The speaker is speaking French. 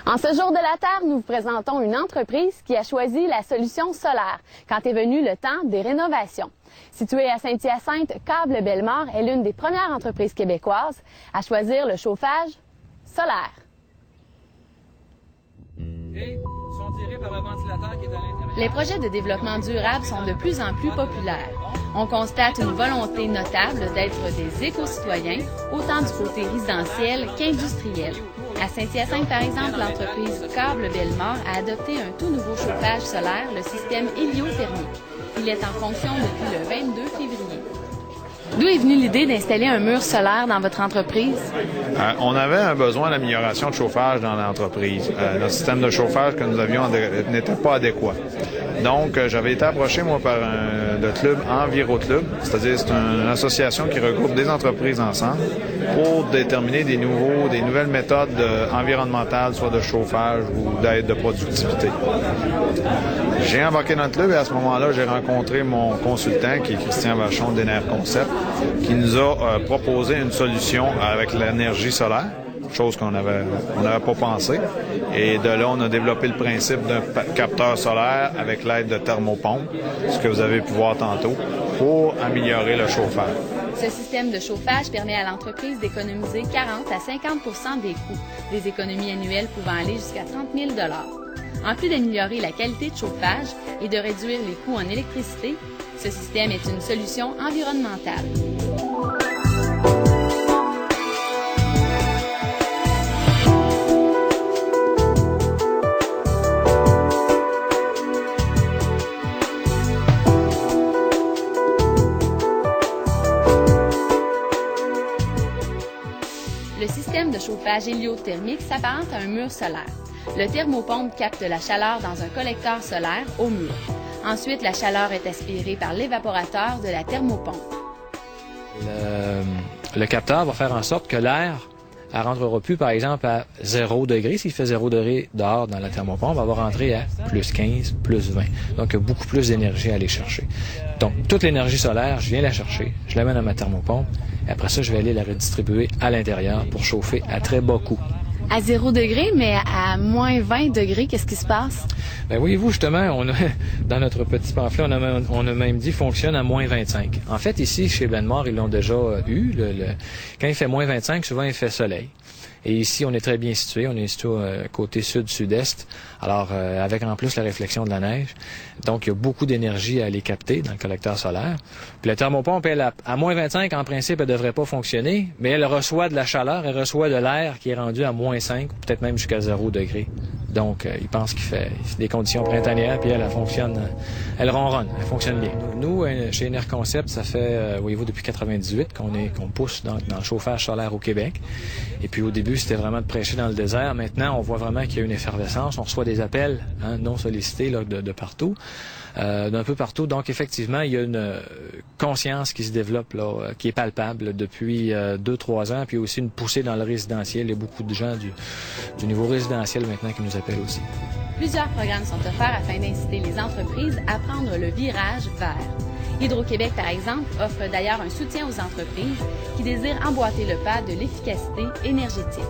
En ce jour de la Terre, nous vous présentons une entreprise qui a choisi la solution solaire quand est venu le temps des rénovations. Située à Saint-Hyacinthe, Câble Bellemare est l'une des premières entreprises québécoises à choisir le chauffage solaire. Les projets de développement durable sont de plus en plus populaires. On constate une volonté notable d'être des éco-citoyens, autant du côté résidentiel qu'industriel. À Saint-Hyacinthe, par exemple, l'entreprise Câble Bellemare a adopté un tout nouveau chauffage solaire, le système héliothermique. Il est en fonction depuis le 22 février. D'où est venue l'idée d'installer un mur solaire dans votre entreprise? On avait un besoin d'amélioration de chauffage dans l'entreprise. Notre système de chauffage que nous avions n'était pas adéquat. Donc, j'avais été approché, moi, par le club EnviroClub, c'est-à-dire c'est une association qui regroupe des entreprises ensemble pour déterminer des nouvelles méthodes environnementales, soit de chauffage ou d'aide de productivité. J'ai embarqué dans le club et à ce moment-là, j'ai rencontré mon consultant, qui est Christian Vachon d'Enerconcept, qui nous a proposé une solution avec l'énergie solaire, chose qu'on n'avait pas pensé. Et de là, on a développé le principe d'un capteur solaire avec l'aide de thermopompes, ce que vous avez pu voir tantôt, pour améliorer le chauffage. Ce système de chauffage permet à l'entreprise d'économiser 40 à 50 des coûts, des économies annuelles pouvant aller jusqu'à 30 000 $. En plus d'améliorer la qualité de chauffage et de réduire les coûts en électricité, ce système est une solution environnementale. Le système de chauffage héliothermique s'apparente à un mur solaire. Le thermopompe capte la chaleur dans un collecteur solaire au mur. Ensuite, la chaleur est aspirée par l'évaporateur de la thermopompe. Le capteur va faire en sorte que l'air ne rentrera plus, par exemple, à 0 degré. S'il fait 0 degré dehors dans la thermopompe, elle va rentrer à plus 15, plus 20. Donc, il y a beaucoup plus d'énergie à aller chercher. Donc, toute l'énergie solaire, je viens la chercher, je l'amène à ma thermopompe, et après ça, je vais aller la redistribuer à l'intérieur pour chauffer à très bas coût. À 0 degré, mais à moins 20 degrés, qu'est-ce qui se passe? Ben voyez-vous, justement, dans notre petit pamphlet, on a même dit fonctionne à moins 25. En fait, ici, chez Bellemare, ils l'ont déjà eu. Quand il fait moins 25, souvent, il fait soleil. Et ici, on est très bien situé. On est situé côté sud-sud-est. Alors, avec en plus la réflexion de la neige. Donc, il y a beaucoup d'énergie à aller capter dans le collecteur solaire. Puis la thermopompe, elle, à moins 25, en principe, elle devrait pas fonctionner. Mais elle reçoit de la chaleur, elle reçoit de l'air qui est rendu à moins 5, ou peut-être même jusqu'à 0 degré. Donc, il pense qu'il fait des conditions printanières, puis elle fonctionne, elle ronronne, elle fonctionne bien. Nous, chez Enerconcept, ça fait, voyez-vous, depuis 98 qu'on pousse dans le chauffage solaire au Québec. Et puis au début, c'était vraiment de prêcher dans le désert. Maintenant, on voit vraiment qu'il y a une effervescence. On reçoit des appels non sollicités là, de partout, d'un peu partout. Donc, effectivement, il y a une conscience qui se développe, là, qui est palpable depuis 2-3 ans. Puis aussi une poussée dans le résidentiel. Il y a beaucoup de gens du niveau résidentiel maintenant qui nous appellent aussi. Plusieurs programmes sont offerts afin d'inciter les entreprises à prendre le virage vert. Hydro-Québec, par exemple, offre d'ailleurs un soutien aux entreprises qui désirent emboîter le pas de l'efficacité énergétique.